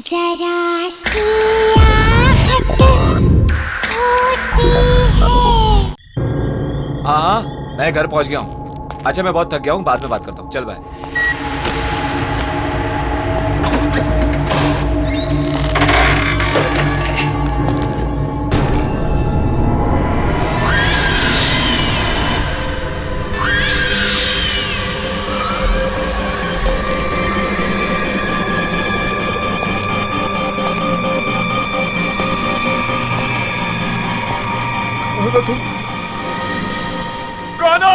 जरा सी आहट होती है। हाँ हाँ, मैं घर पहुंच गया हूँ। अच्छा, मैं बहुत थक गया हूँ, बाद में बात करता हूँ। चल बाय। गाना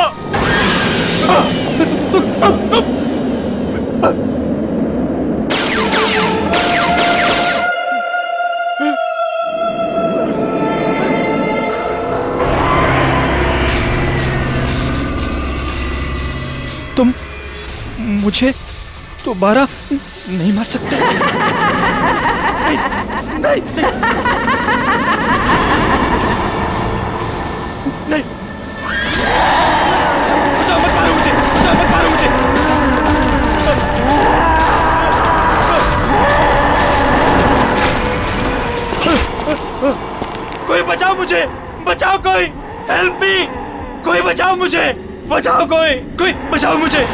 तुम मुझे दोबारा नहीं मार सकते। नहीं, नहीं, नहीं, नहीं। बचाओ, मत मारो मुझे, बचाओ, मत मारो मुझे। कोई बचाओ मुझे, बचाओ कोई, हेल्प मी, कोई बचाओ मुझे, बचाओ कोई बचाओ मुझे।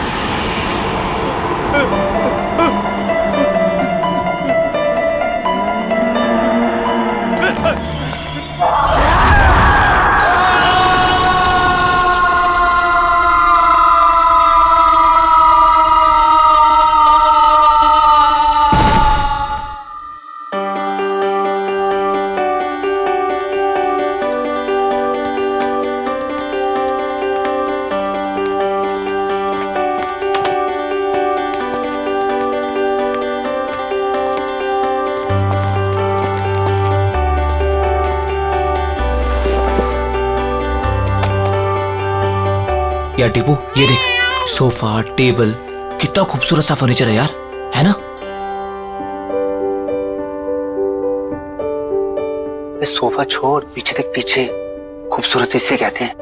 यार टीपू, ये देख, सोफा, टेबल, कितना खूबसूरत सा फर्नीचर है यार, है ना? सोफा छोड़, पीछे देख, पीछे खूबसूरती से कहते हैं।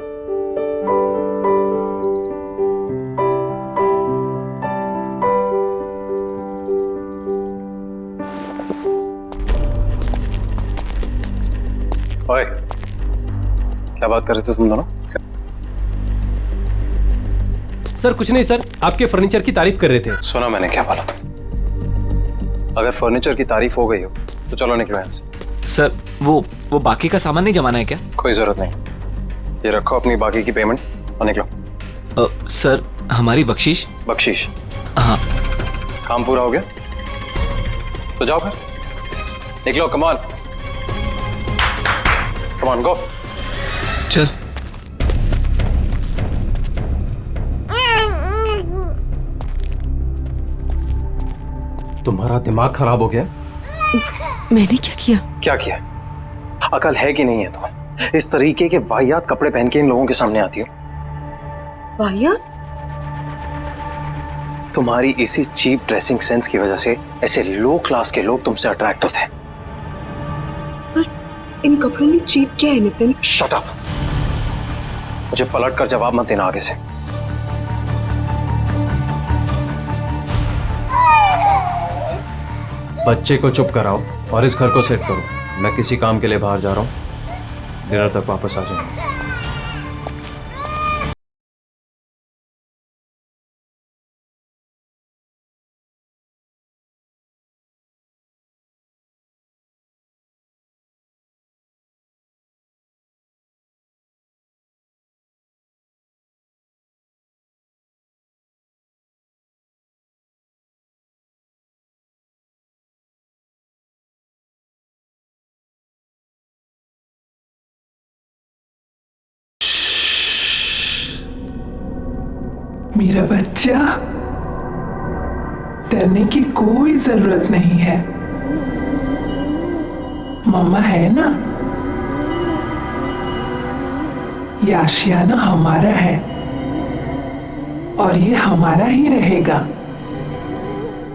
ओए, क्या बात कर रहे थे तुम दोनों? सर कुछ नहीं सर, आपके फर्नीचर की तारीफ कर रहे थे। सुना मैंने क्या बोला तुम? अगर फर्नीचर की तारीफ हो गई हो तो चलो निकलो यहाँ से। सर, वो बाकी का सामान नहीं जमाना है क्या? कोई जरूरत नहीं, ये रखो अपनी बाकी की पेमेंट और निकलो। सर, हमारी बख्शीश? बख्शीश? हाँ। काम पूरा हो गया तो जाओ फिर, निकलो। कमान कमान, गो। चल। तुम्हारा दिमाग खराब हो गया? मैंने क्या किया? क्या किया? अकल है कि नहीं है तुम्हें? इस तरीके के वाहियात कपड़े पहन के इन लोगों के सामने आती हो। वाहियात? तुम्हारी इसी चीप ड्रेसिंग सेंस की वजह से ऐसे लो क्लास के लोग तुमसे अट्रैक्ट होते हैं। पर इन कपड़ों में चीप क्या है नितिन? शट अप, मुझे पलट कर जवाब मत देना आगे से। बच्चे को चुप कराओ और इस घर को सेट करो। मैं किसी काम के लिए बाहर जा रहा हूँ, डिनर तक वापस आ जाऊंगा। मेरा बच्चा, डरने की कोई जरूरत नहीं है। मम्मा है ना, ये आशियाना हमारा है और ये हमारा ही रहेगा।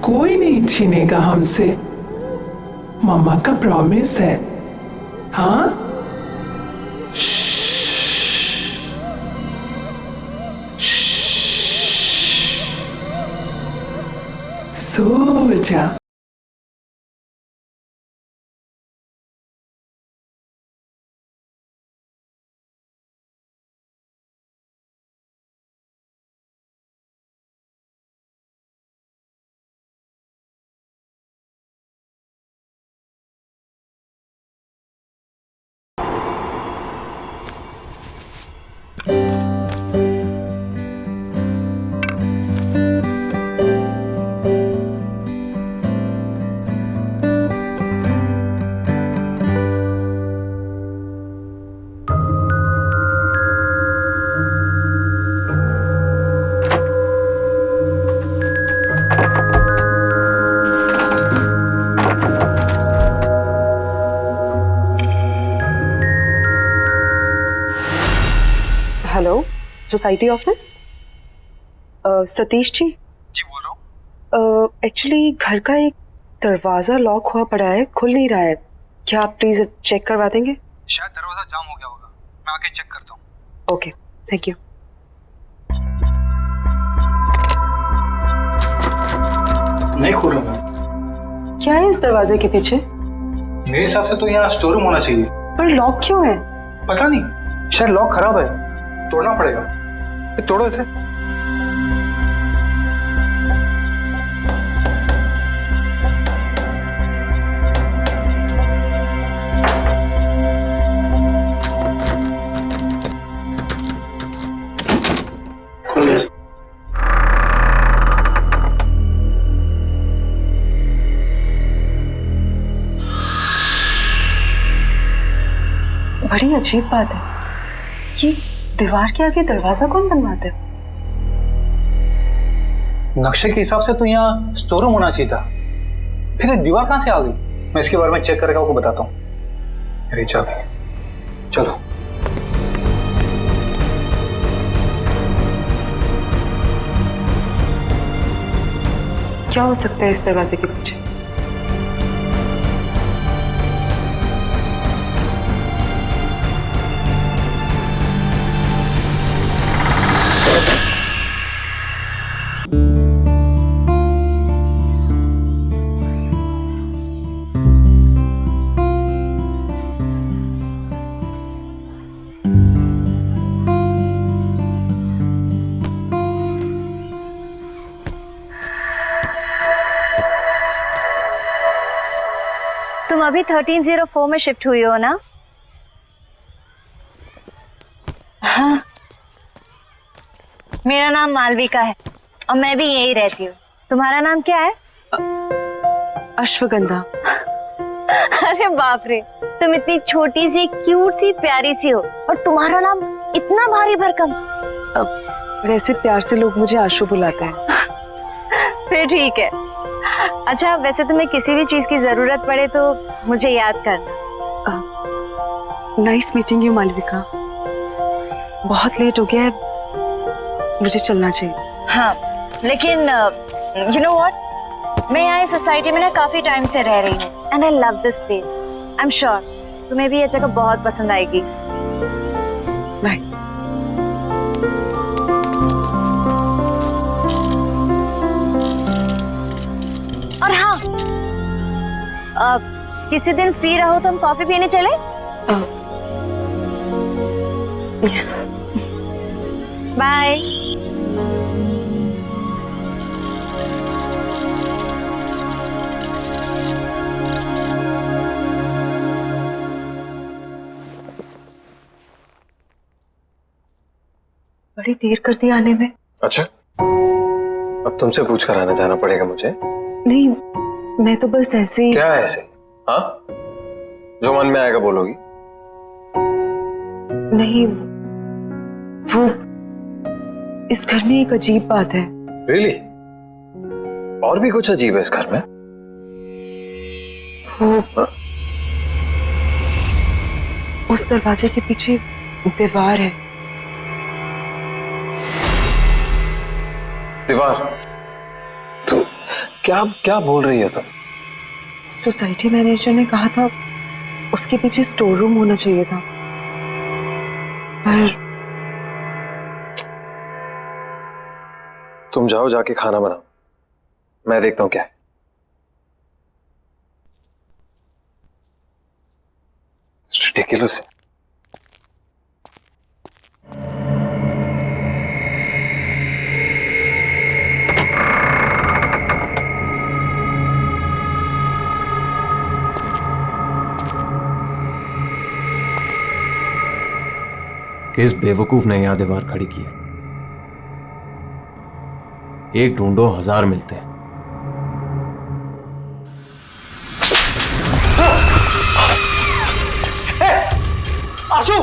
कोई नहीं छीनेगा हमसे, मम्मा का प्रॉमिस है। हाँ, सो जा। Society office? सतीश जी बोल रहा हूँ। एक्चुअली घर का एक दरवाजा लॉक हुआ पड़ा है, खुल नहीं रहा है। क्या आप प्लीज चेक करवा देंगे? शायद दरवाजा जाम हो गया होगा, मैं आके चेक करता हूँ। Okay, thank you. नहीं खोल रहा मैं। क्या है इस दरवाजे के पीछे? मेरे हिसाब से तो यहाँ स्टोर रूम होना चाहिए। पर लॉक क्यों है? पता नहीं, शायद लॉक खराब है, तोड़ना पड़ेगा। ये तोड़ो इसे। बड़ी अजीब बात है, ये दीवार के आगे दरवाजा कौन बनवाता है? नक्शे के हिसाब से तो यहाँ स्टोर रूम होना चाहिए था, फिर ये दीवार कहाँ से आ गई? मैं इसके बारे में चेक करके आपको बताता हूँ। मेरी चाबी, चलो। क्या हो सकता है इस दरवाजे के पीछे? तुम अभी 1304 में शिफ्ट हुई हो ना? हाँ। मेरा नाम मालविका है और मैं भी यही रहती हूँ। तुम्हारा नाम क्या है? अश्वगंधा। अरे बाप रे, तुम इतनी छोटी सी, क्यूट सी, प्यारी सी हो और तुम्हारा नाम इतना भारी भरकम। वैसे प्यार से लोग मुझे आशु बुलाते हैं। फिर ठीक है। अच्छा, वैसे तुम्हें किसी भी चीज की जरूरत पड़े तो मुझे याद करना। Nice meeting you Malvika. बहुत लेट हो गया है, मुझे चलना चाहिए। हाँ, लेकिन यू नो व्हाट, मैं यहाँ इस सोसाइटी में ना काफी टाइम से रह रही हूँ and I love this place. I am sure तुम्हें भी ये जगह बहुत पसंद आएगी। बाय। और हाँ, किसी दिन फ्री रहो तो हम कॉफी पीने चले? बाय। बड़ी देर कर दी आने में। अच्छा, अब तुमसे पूछ कर आना जाना पड़ेगा मुझे? नहीं, मैं तो बस ऐसे ही। क्या ऐसे? हाँ, जो मन में आएगा बोलोगी? नहीं, वो इस घर में एक अजीब बात है। Really? और भी कुछ अजीब है इस घर में? वो उस दरवाजे के पीछे दीवार है। दीवार? तो क्या क्या बोल रही है तुम? सोसाइटी मैनेजर ने कहा था उसके पीछे स्टोर रूम होना चाहिए था, पर तुम जाओ, जाके खाना बनाओ, मैं देखता हूं क्या है। Ridiculous. किस बेवकूफ ने यहां दीवार खड़ी की है? एक ढूंढो, 1000 मिलते हैं। आशु,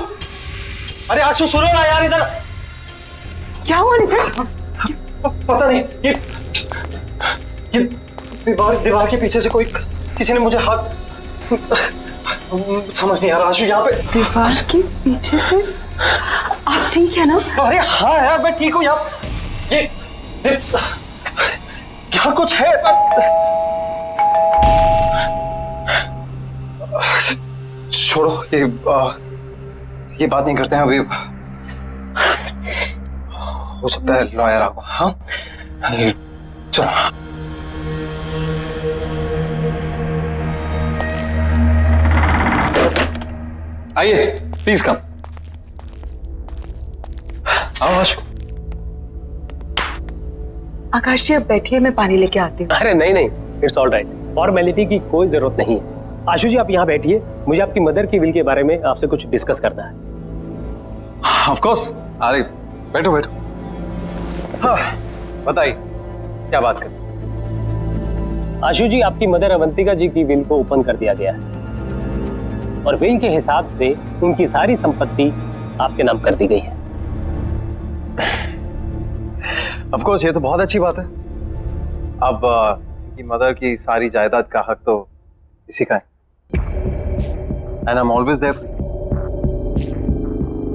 अरे आशु सुनो ना यार, इधर क्या हुआ नितिन? पता नहीं, ये दीवार के पीछे से कोई, किसी ने मुझे हाथ, समझ नहीं आ रहा आशु। यहाँ पे दीवार के पीछे से आप ठीक है ना? अरे हाँ यार मैं ठीक हूँ यार। ये क्या कुछ है? छोड़ो ये बात नहीं करते हैं अभी। हो सकता है लॉयर आपको। हाँ चलो। आइए प्लीज कम। आओ आशु। आकाश जी, अब बैठिए, मैं पानी लेके आती हूँ। अरे नहीं नहीं, इट्स ऑल राइट, फॉर्मेलिटी की कोई जरूरत नहीं है। आशु जी आप यहाँ बैठिए, मुझे आपकी मदर की विल के बारे में आपसे कुछ डिस्कस करना है। Of course. अरे बैठो बैठो। हाँ बताइए क्या बात कर। आशु जी, आपकी मदर अवंतिका जी की विल को ओपन कर दिया गया है और विल के हिसाब से उनकी सारी संपत्ति आपके नाम कर दी गई है। ऑफ कोर्स ये तो बहुत अच्छी बात है। अब की मदर की सारी जायदाद का हक तो इसी का है। And I am always there for you.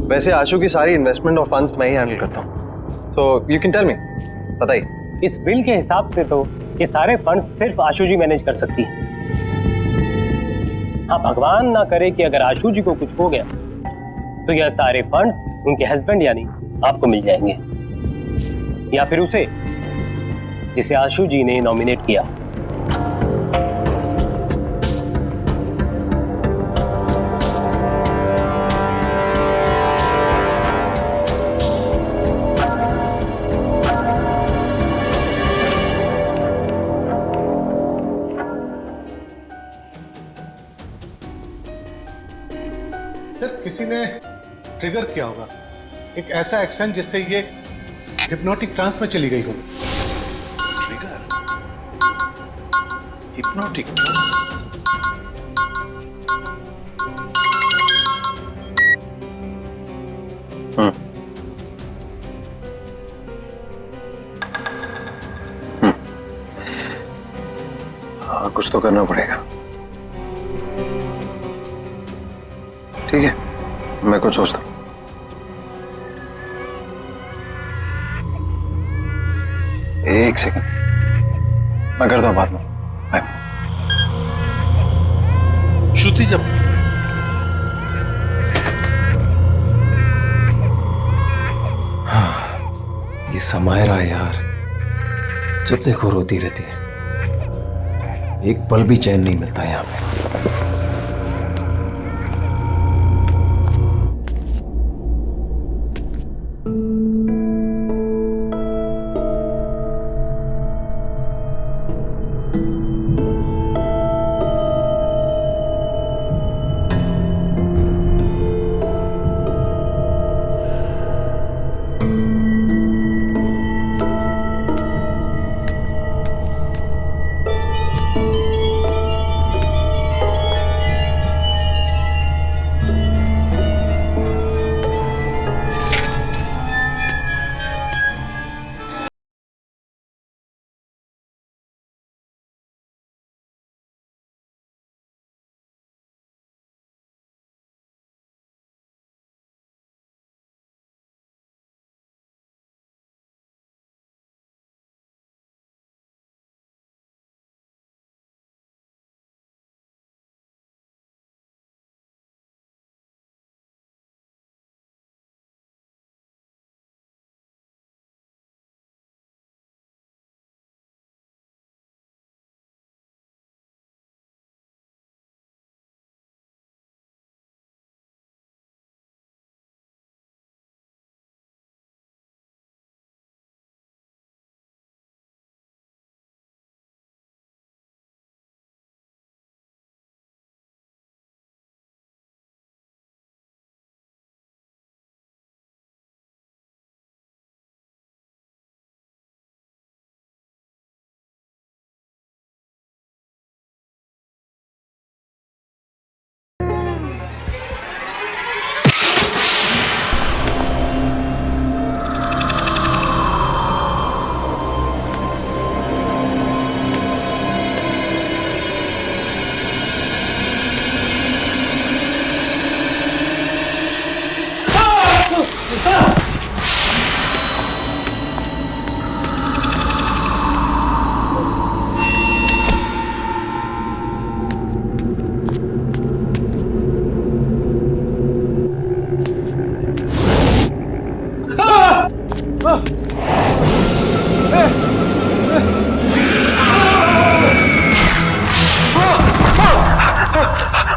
वैसे आशु की सारी इन्वेस्टमेंट और फंड्स मैं ही हैंडल करता हूँ। So you can tell me, बताइए। इस विल के हिसाब से तो ये सारे फंड सिर्फ आशु जी मैनेज कर सकती है। हाँ, भगवान ना करे कि अगर आशु जी को कुछ हो गया तो यह सारे फंड्स उनके हस्बैंड यानी आपको मिल जाएंगे, या फिर उसे जिसे आशु जी ने नॉमिनेट किया। सर किसी ने ट्रिगर किया होगा एक ऐसा एक्शन जिससे ये हिप्नोटिक ट्रांस में चली गई हो। Trigger, hypnotic trance. हाँ कुछ तो करना पड़ेगा। ठीक है, मैं कुछ सोचता हूँ। एक सेकंड, मैं करता हूँ बाद में। बाय। श्रुति जब ये समायरा यार, जब देखो रोती रहती है, एक पल भी चैन नहीं मिलता यहाँ पे।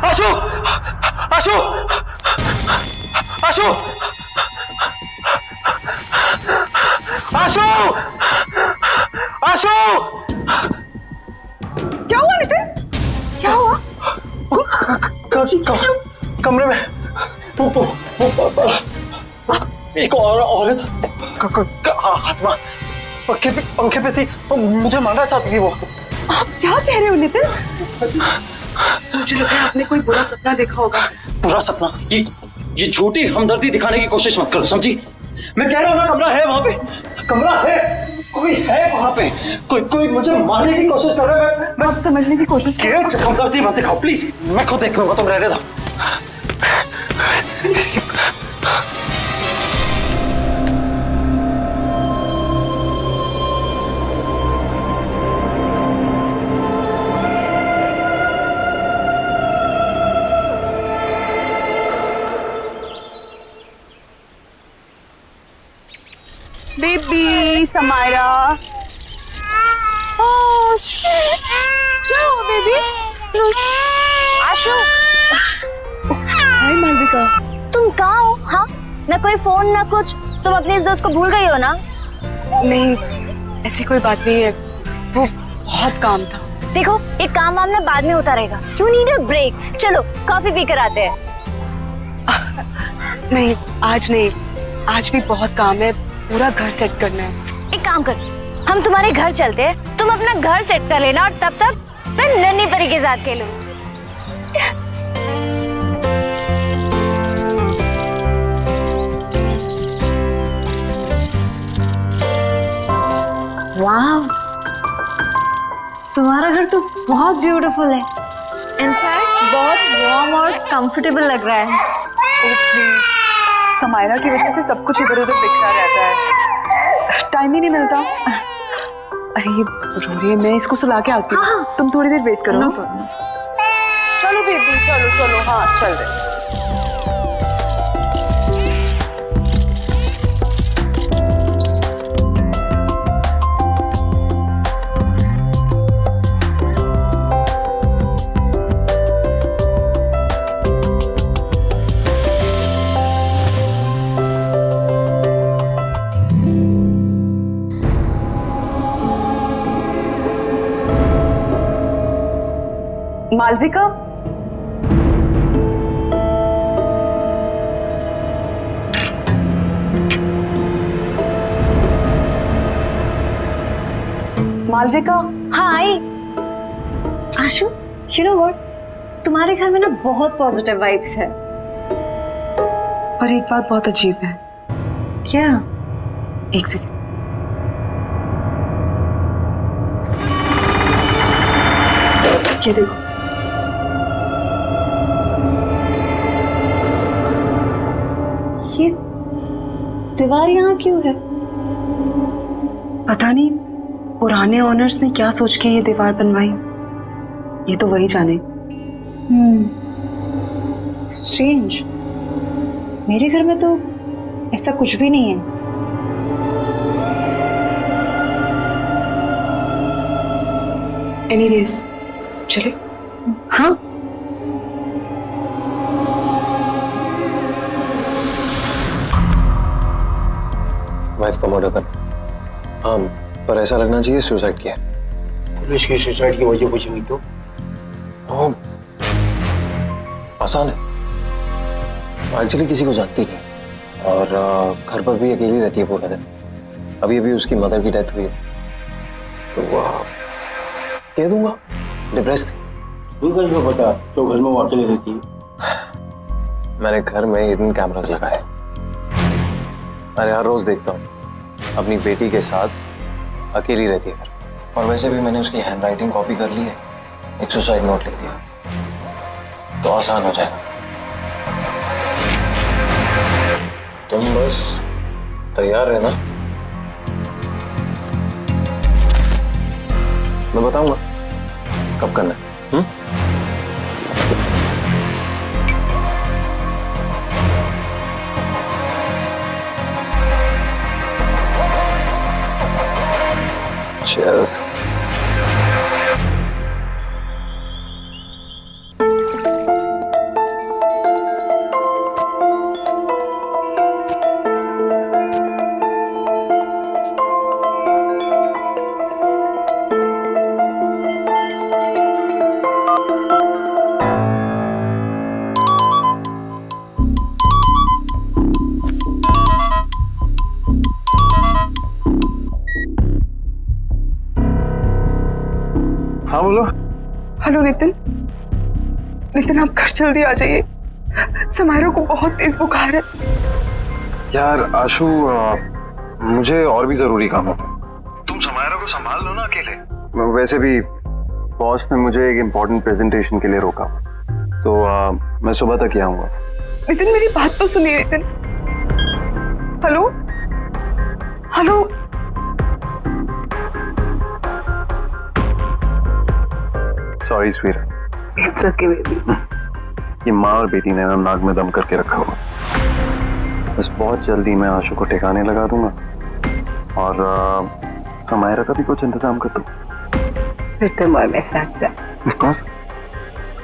आशु आशु आशु आशु आशु क्या हुआ नितिन? क्या हुआ? कमरे में एक औरत आत्मा पंखे पे थी, मुझे मारना चाहती थी वो। आप क्या कह रहे हो नितिन? मुझे लग रहा है आपने कोई बुरा सपना देखा होगा। बुरा सपना? ये झूठी हमदर्दी दिखाने की कोशिश मत करो, समझी? मैं कह रहा हूँ ना, कमरा है वहां पे, कमरा है, कोई है वहां पे, कोई मुझे मारने की कोशिश कर रहा है। मैं आप समझने की कोशिश करो। हमदर्दी मत दिखाओ प्लीज, मैं खुद देख लूंगा, तुम रहने दो। बेबी समायरा, बेबी आशु, हाय मालविका। तुम कहाँ हो? हाँ, ना कोई फोन ना कुछ। तुम अपनी इस दोस्त को भूल गई हो ना? नहीं, ऐसी कोई बात नहीं है, वो बहुत काम था। देखो, एक काम वाम ना बाद में होता रहेगा। You need a break. चलो कॉफी पी कर आते हैं। नहीं, आज नहीं, आज भी बहुत काम है, पूरा घर सेट करना है। एक काम कर, हम तुम्हारे घर चलते हैं, तुम अपना घर सेट कर लेना और तब तक मैं नन्ही परी के साथ खेलूं। वाह, तुम्हारा घर तो बहुत ब्यूटीफुल है। इनफैक्ट बहुत वार्म और कंफर्टेबल लग रहा है। समायरा की वजह से सब कुछ इधर उधर बिखरा रहता है, टाइम ही नहीं मिलता। अरे ये रो रही है, मैं इसको सुला के आती हूँ। हाँ। तुम थोड़ी देर वेट करो। चलो बेबी, चलो चलो, हाँ चल रहे। मालविका, मालविका। हाँ आई। आशु, यू नो व्हाट, तुम्हारे घर में ना बहुत पॉजिटिव वाइब्स है। पर एक बात बहुत अजीब है। क्या? एक सेकंड। ये देखो, ये दीवार यहाँ क्यों है? पता नहीं पुराने ओनर्स ने क्या सोच के ये दीवार बनवाई, ये तो वही जाने। स्ट्रेंज, मेरे घर में तो ऐसा कुछ भी नहीं है। एनीवेज, चले? हाँ, वाइफ का मर्डर कर। हाँ, पर ऐसा लगना चाहिए सुसाइड किया। पुलिस की सुसाइड की वजह पूछेंगी तो? आसान है, एक्चुअली किसी को जानती नहीं और घर पर भी अकेली रहती है पूरा दिन। अभी अभी उसकी मदर की डेथ हुई है, तो कह दूंगा डिप्रेस थी। तू कैसे पता तो घर में वो अकेले रहती है? मैंने घर में हिडन कैमरास लगाए, अरे हर रोज देखता हूँ अपनी बेटी के साथ अकेली रहती है घर। और वैसे भी मैंने उसकी हैंडराइटिंग कॉपी कर ली है, एक सुसाइड नोट लिख दिया तो आसान हो जाएगा। तुम बस तैयार रहना, मैं बताऊंगा कब करना है। Cheers. हाँ बोलो। हेलो नितिन। नितिन आप घर जल्दी आ जाइए, समायरा को बहुत तेज बुखार है। यार आशु, मुझे और भी जरूरी काम होता है। तुम समायरा को संभाल लो ना अकेले। वैसे भी बॉस ने मुझे एक इम्पोर्टेंट प्रेजेंटेशन के लिए रोका, तो मैं सुबह तक ही आऊंगा। नितिन मेरी बात तो सुनिए Nitin. Hello hello. Sorry sweet. It's okay baby. ये माँ और बेटी ने ना नाक में दम करके रखा हुआ। बस बहुत जल्दी मैं आशु को ठिकाने लगा दूंगा और समायरा का भी कुछ इंतजाम कर दूं। फिर तुम और मैं साथ साथ। Of course,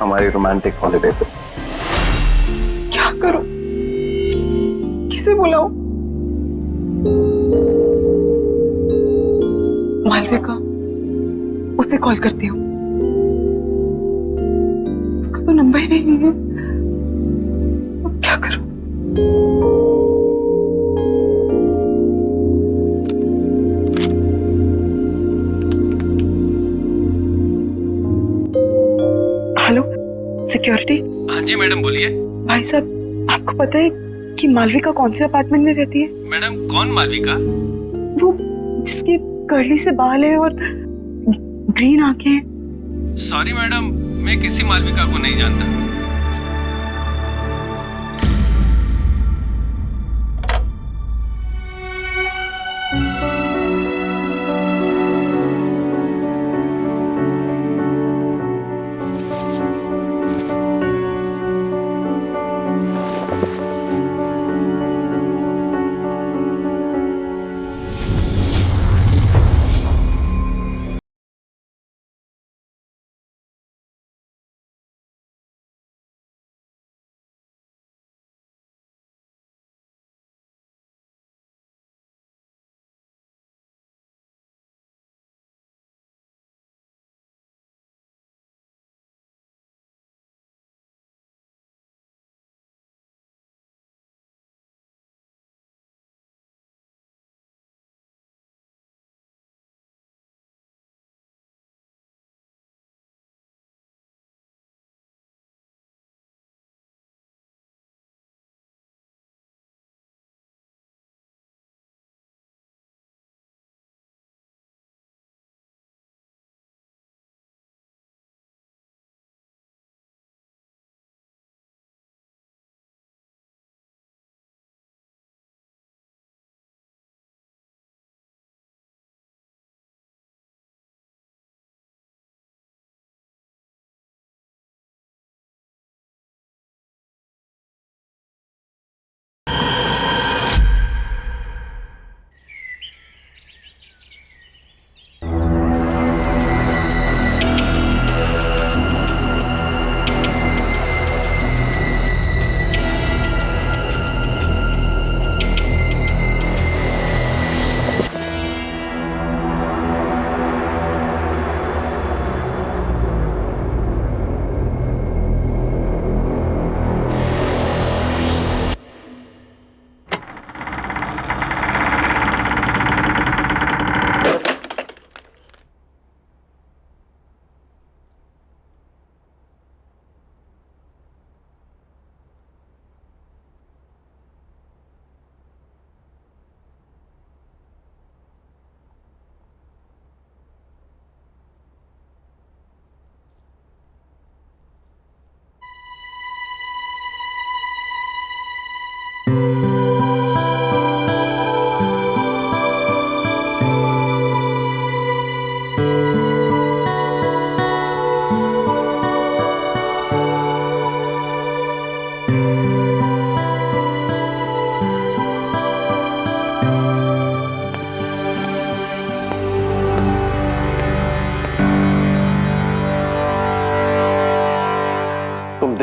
हमारी रोमांटिक हॉलिडे पे। क्या करूं, किसे बुलाऊं? मालविका, उसे कॉल करती हूँ। उसका तो नंबर ही नहीं है। अब क्या करूं? Hello security. हाँ जी मैडम बोलिए। भाई साहब, आपको पता है कि मालविका कौन से अपार्टमेंट में रहती है? मैडम कौन मालविका? वो जिसकी कर्ली से बाल है और ग्रीन आंखें हैं। सॉरी मैडम, मैं किसी मालविका को नहीं जानता।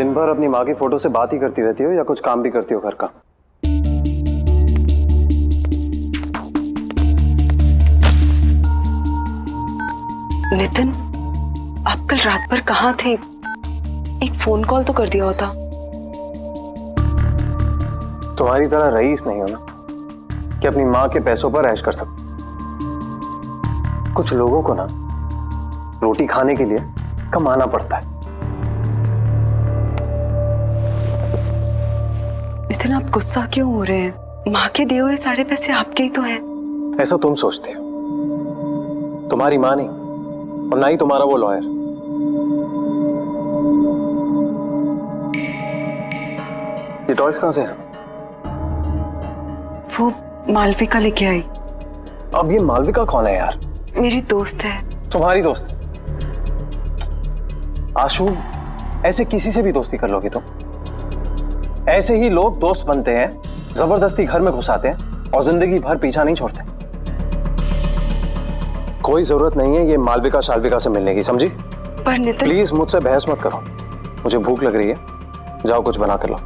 दिन भर अपनी माँ की फोटो से बात ही करती रहती हो या कुछ काम भी करती हो घर का? नितिन, आप कल रात भर कहाँ थे? एक फोन कॉल तो कर दिया होता। तुम्हारी तरह रईस नहीं हो ना कि अपनी माँ के पैसों पर ऐश कर सको। कुछ लोगों को ना रोटी खाने के लिए कमाना पड़ता है। नितिन, आप गुस्सा क्यों हो रहे हैं? माँ के दिए हुए सारे पैसे आपके ही तो हैं। ऐसा तुम सोचते हो, तुम्हारी माँ नहीं और ना ही तुम्हारा वो लॉयर। ये टॉयज कहां से हैं? वो मालविका लेके आई। अब ये मालविका कौन है यार? मेरी दोस्त है। तुम्हारी दोस्त? आशु, ऐसे किसी से भी दोस्ती कर लोगे तुम? ऐसे ही लोग दोस्त बनते हैं, जबरदस्ती घर में घुसाते हैं और जिंदगी भर पीछा नहीं छोड़ते। कोई जरूरत नहीं है ये मालविका शालविका से मिलने की, समझी? पर नितिन, प्लीज मुझसे बहस मत करो। मुझे भूख लग रही है, जाओ कुछ बना कर लो।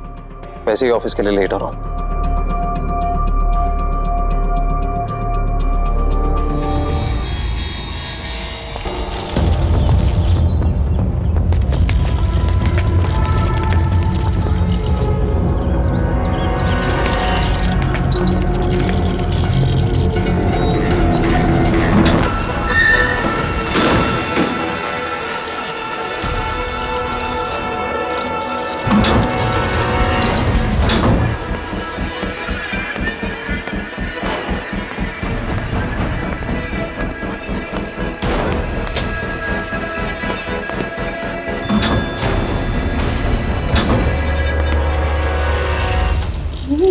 वैसे ही ऑफिस के लिए लेट हो रहा हूं।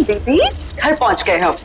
बेबी, घर पहुंच गए हम।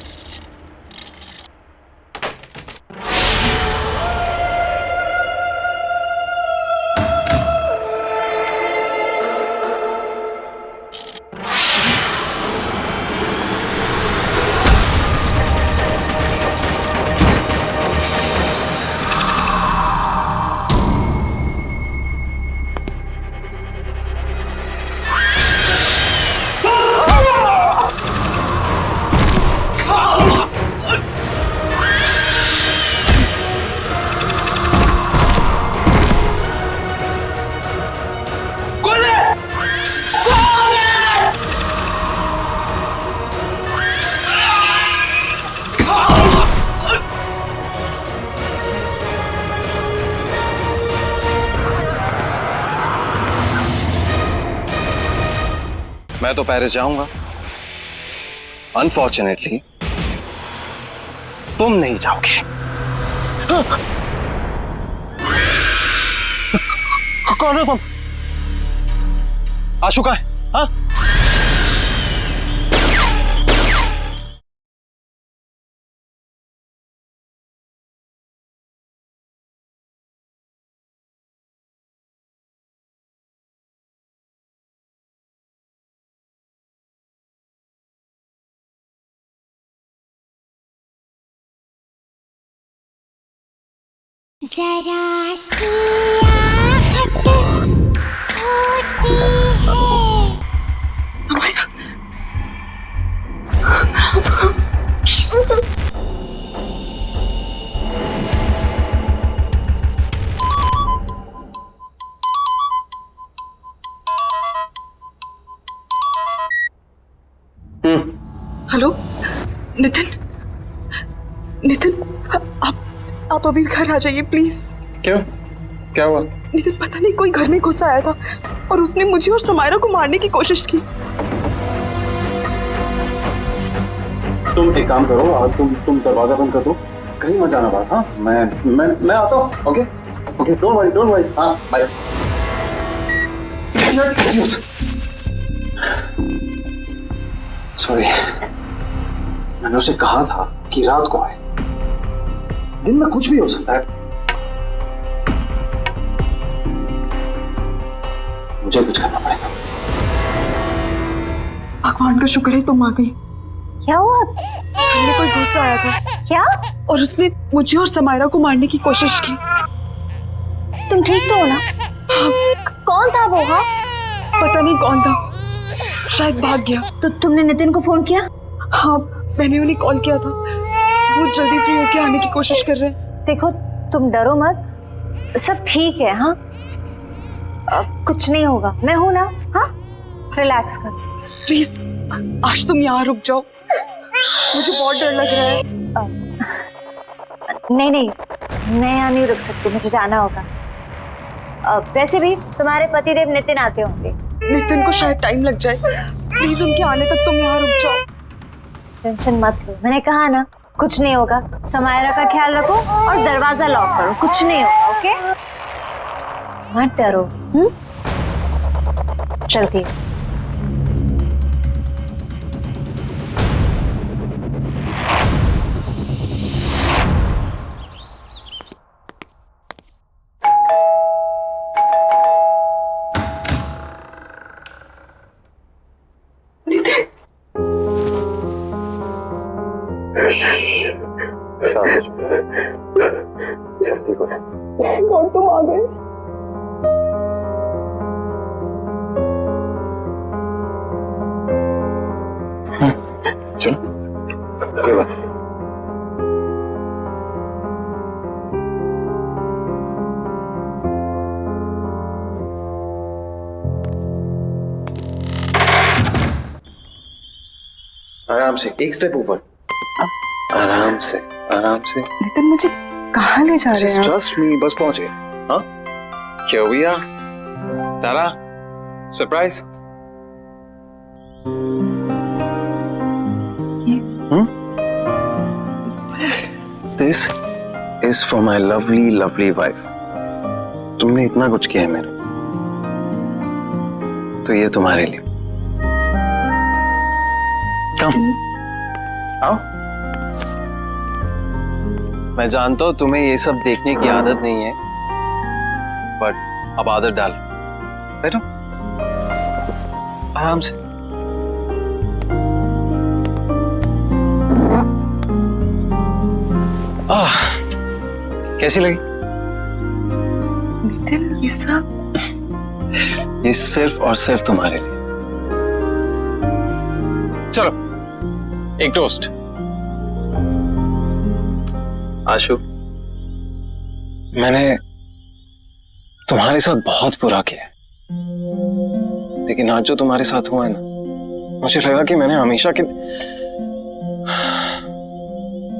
मैं तो पेरिस जाऊंगा। अनफॉर्चुनेटली तुम नहीं जाओगे। कौन हो तुम? आशु कहाँ है? हाँ? जरा सी आहट होती है। हेलो नितिन, नितिन, आप अभी घर आ जाइए प्लीज। क्यों? क्या हुआ? नितिन, पता नहीं कोई घर में घुस आया था और उसने मुझे और समायरा को मारने की कोशिश की। तुम एक काम करो, तुम दरवाजा बंद कर दो, कहीं मत जाना बाहर। हाँ, मैं आता हूँ। Okay okay, don't worry. हाँ, बाय। सॉरी, मैंने उसे कहा था कि रात को आए। दिन में कुछ भी हो सकता है। मुझे कुछ करना पड़ेगा। भगवान का शुक्र है तुम आ गई। क्या हुआ? हमने कोई घुस आया था। क्या? और उसने मुझे और समायरा को मारने की कोशिश की। तुम ठीक तो हो ना? हाँ। कौन था वो? हाँ, पता नहीं कौन था, शायद भाग गया। तो तुमने नितिन को फोन किया? हाँ, मैंने उन्हें कॉल किया था, वो जल्दी फ्री होके आने की कोशिश कर रहे हैं। देखो तुम डरो मत, सब ठीक है। हाँ कुछ नहीं होगा, मैं हूं ना। हाँ रिलैक्स कर। प्लीज आज तुम यहाँ रुक जाओ, मुझे बहुत डर लग रहा है। नहीं नहीं, मैं यहाँ नहीं रुक सकती, मुझे जाना होगा। वैसे भी तुम्हारे पतिदेव नितिन आते होंगे। नितिन को शायद टाइम लग जाए, प्लीज उनके आने तक तुम यहाँ रुक जाओ। टेंशन मत लो, मैंने कहा ना कुछ नहीं होगा। समायरा का ख्याल रखो और दरवाजा लॉक करो, कुछ नहीं होगा। ओके मत डरो। चलती हूँ। सब ठीक हो गया। कौन तुम आ गए? चलो ये बात। आराम से, एक स्टेप ऊपर। आराम से आराम से। नितिन मुझे कहाँ ले जा रहे हैं? ट्रस्ट मी, बस पहुंचे। हाँ क्या भैया तारा surprise. This is for my lovely lovely wife. तुमने इतना कुछ किया है मेरे, तो ये तुम्हारे लिए। कम आओ। मैं जानता हूं तुम्हें ये सब देखने की आदत नहीं है, बट अब आदत डाल। बैठो आराम से। कैसी लगी? नितिन ये सब, ये सिर्फ और सिर्फ तुम्हारे लिए। चलो एक टोस्ट। आशु, मैंने तुम्हारे साथ बहुत बुरा किया, लेकिन आज जो तुम्हारे साथ हुआ है ना, मुझे लगा कि मैंने हमेशा के,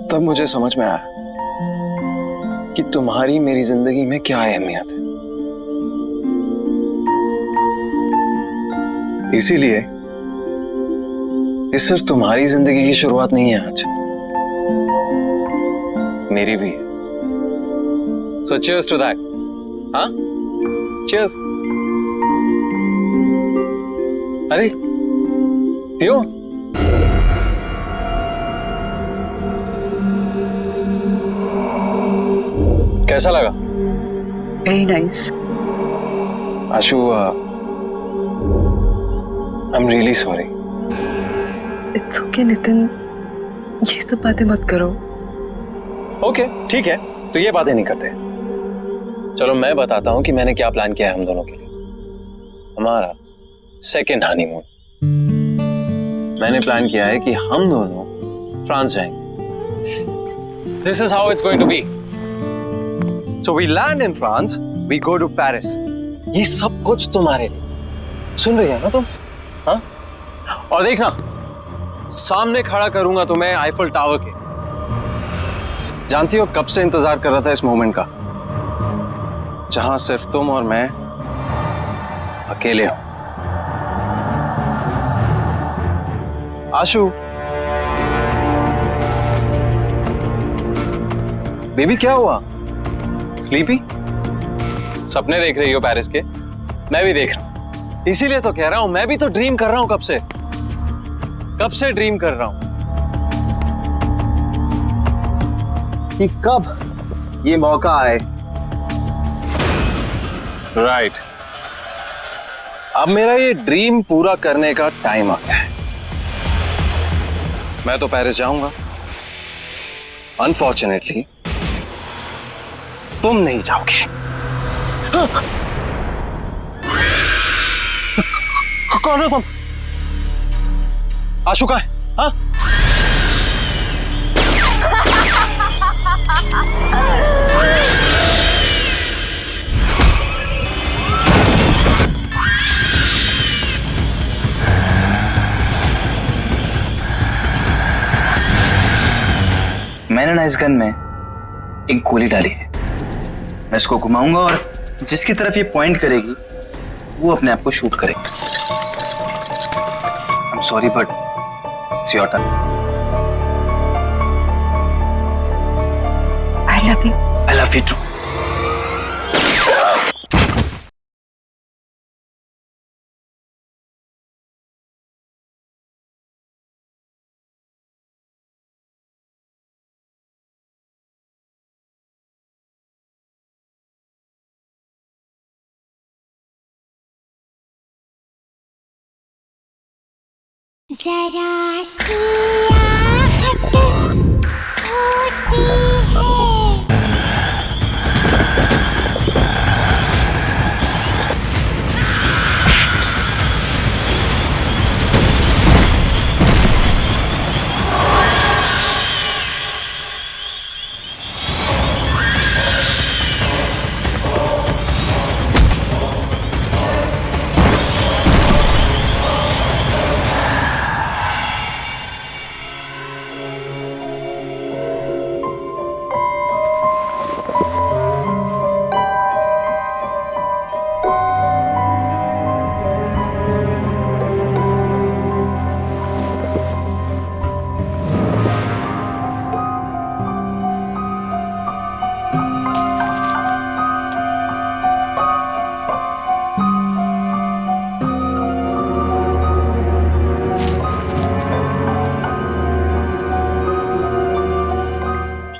तब मुझे समझ में आया कि तुम्हारी मेरी जिंदगी में क्या अहमियत है। इसीलिए ये सिर्फ तुम्हारी जिंदगी की शुरुआत नहीं है आज, मेरी भी है। So cheers to that. हाँ? Cheers. अरे पियो। कैसा लगा? Very nice. Ashu, I'm really sorry. It's okay Nitin, ये सब बातें मत करो। ओके ठीक है, तो ये बातें नहीं करते। चलो मैं बताता हूं कि मैंने क्या प्लान किया है हम दोनों के लिए। हमारा सेकेंड हनीमून। मैंने प्लान किया है कि हम दोनों फ्रांस जाएंगे। This is how it's going to be. So we land in France, we go to Paris. ये सब कुछ तुम्हारे लिए। सुन रही है ना तुम? हाँ? और देखना, सामने खड़ा करूंगा तुम्हें आईफल टावर के। जानती हो कब से इंतजार कर रहा था इस मोमेंट का, जहां सिर्फ तुम और मैं अकेले हो। आशु, बेबी क्या हुआ? स्लीपी? सपने देख रही हो पेरिस के? मैं भी देख रहा हूं, इसीलिए तो कह रहा हूं, मैं भी तो ड्रीम कर रहा हूं। कब से ड्रीम कर रहा हूं कि कब ये मौका आए। राइट, अब मेरा ये ड्रीम पूरा करने का टाइम आ गया है। मैं तो पेरिस जाऊंगा, अनफॉर्चुनेटली तुम नहीं जाओगे। कौन? आशु का है? हाँ? मैंने ना इस गन में एक गोली डाली है। मैं इसको घुमाऊंगा और जिसकी तरफ ये पॉइंट करेगी वो अपने आप को शूट करेगा। I am sorry but it's your turn. I love you. I love you too. जरा सी आहट होती है।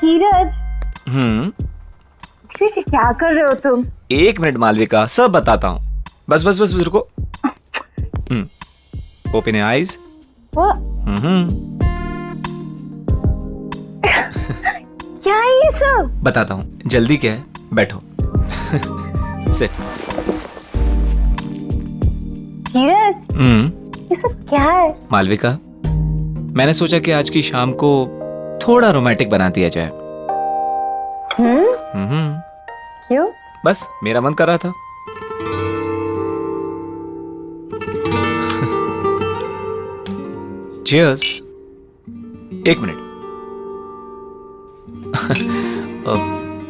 धीरज क्या कर रहे हो तुम? 1 मिनट मालविका, सब बताता हूँ। बस बस बस रुको। Open your eyes. क्या है ये सब? बताता हूँ, जल्दी क्या है, बैठो। सिट। धीरज ये सब क्या है? मालविका, मैंने सोचा कि आज की शाम को थोड़ा रोमांटिक बना दिया जाए। क्यों? बस मेरा मन कर रहा था। चीयर्स। 1 मिनट।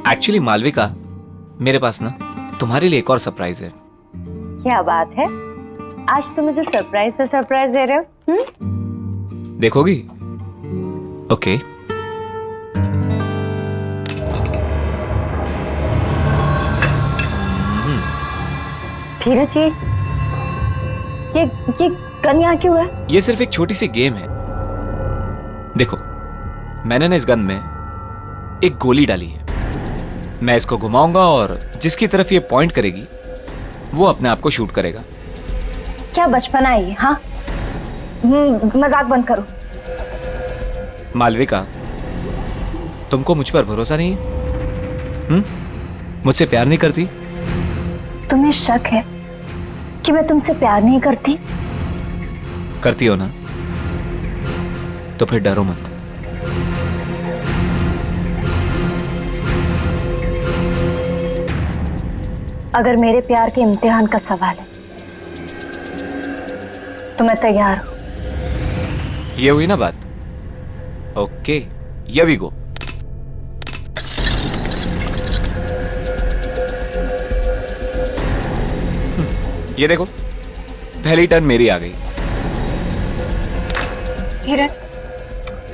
एक्चुअली मालविका, मेरे पास ना तुम्हारे लिए एक और सरप्राइज है। क्या बात है? आज तुम मुझे सरप्राइज पे सरप्राइज दे रहे हो? देखोगी? ओके। धीरज ये गन यहाँ क्यों है? ये सिर्फ एक छोटी सी गेम है। देखो, मैंने ना इस गन में एक गोली डाली है। मैं इसको घुमाऊंगा और जिसकी तरफ ये पॉइंट करेगी वो अपने आप को शूट करेगा। क्या बचपना है ये? हाँ, मजाक बंद करो। मालविका, तुमको मुझ पर भरोसा नहीं है? मुझसे प्यार नहीं करती? तुम्हें शक है कि मैं तुमसे प्यार नहीं करती? करती हो ना? तो फिर डरो मत। अगर मेरे प्यार के इम्तिहान का सवाल है तो मैं तैयार हूं। ये हुई ना बात? Okay, here we go. ये देखो, पहली टर्न मेरी आ गई। धीरज,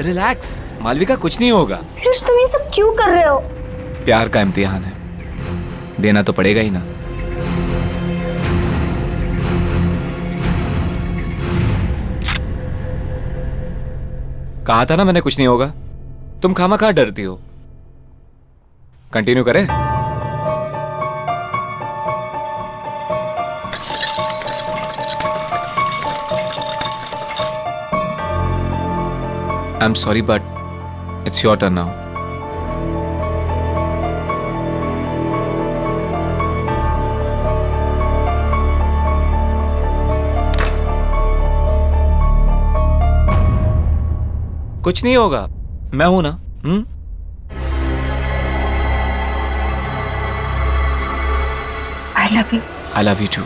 रिलैक्स मालविका, कुछ नहीं होगा। धीरज, तुम ये सब क्यों कर रहे हो? प्यार का इम्तिहान है, देना तो पड़ेगा ही ना। कहा था ना मैंने कुछ नहीं होगा। तुम खामखा डरती हो। कंटिन्यू करें? I'm sorry, but it's your turn now. कुछ नहीं होगा, मैं हूं ना। I love you. I love you too.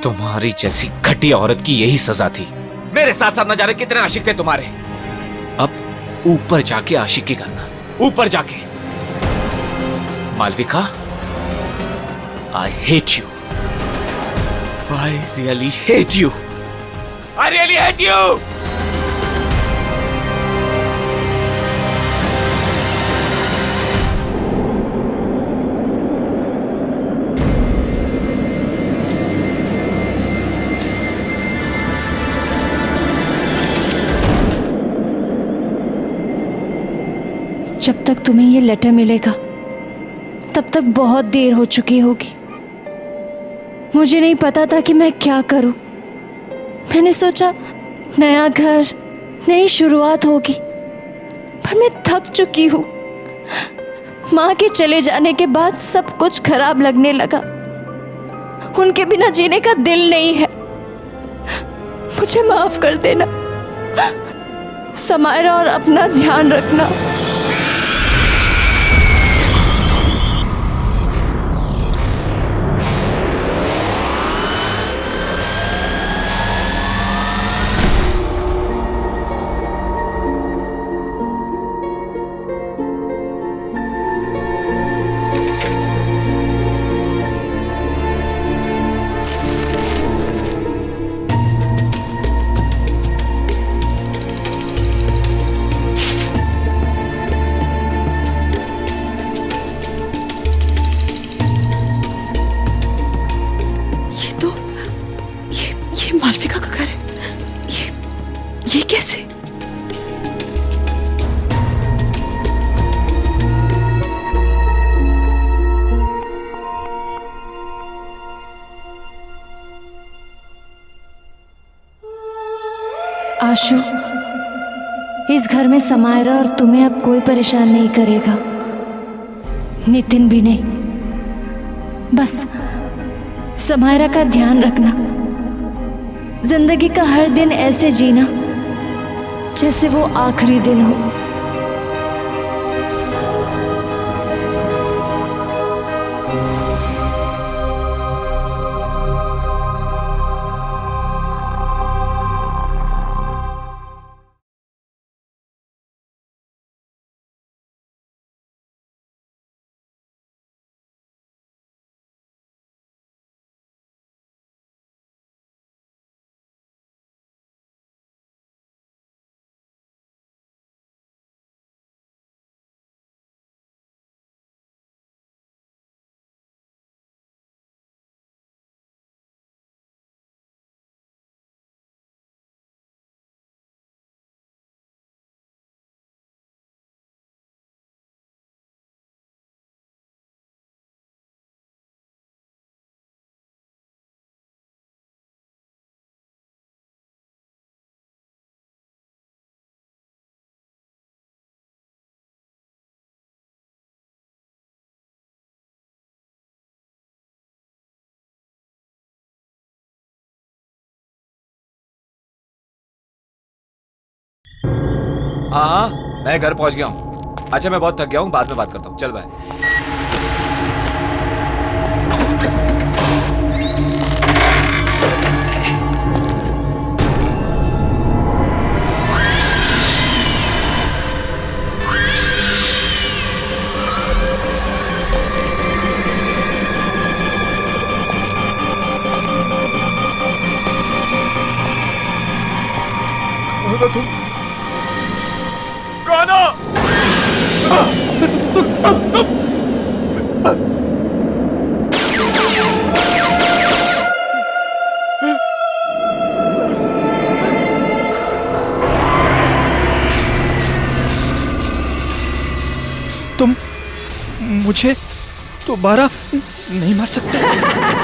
तुम्हारी जैसी घटिया औरत की यही सजा थी। मेरे साथ साथ न जाने कितने आशिक थे तुम्हारे। अब ऊपर जाके आशिकी करना, ऊपर जाके। Malvika, I hate you. I really hate you. I really hate you. जब तक तुम्हें ये लेटर मिलेगा तब तक बहुत देर हो चुकी होगी। मुझे नहीं पता था कि मैं क्या करूं। मैंने सोचा नया घर, नई शुरुआत होगी, पर मैं थक चुकी हूं। माँ के चले जाने के बाद सब कुछ खराब लगने लगा। उनके बिना जीने का दिल नहीं है। मुझे माफ कर देना समायरा, और अपना ध्यान रखना। मालविका का घर है। ये कैसे? आशु, इस घर में समायरा और तुम्हें अब कोई परेशान नहीं करेगा, नितिन भी नहीं। बस समायरा का ध्यान रखना। जिंदगी का हर दिन ऐसे जीना जैसे वो आखिरी दिन हो। हाँ, मैं घर पहुंच गया हूँ। अच्छा, मैं बहुत थक गया हूँ, बाद में बात करता हूँ। चल बाय। तुम मुझे दोबारा नहीं मार सकते।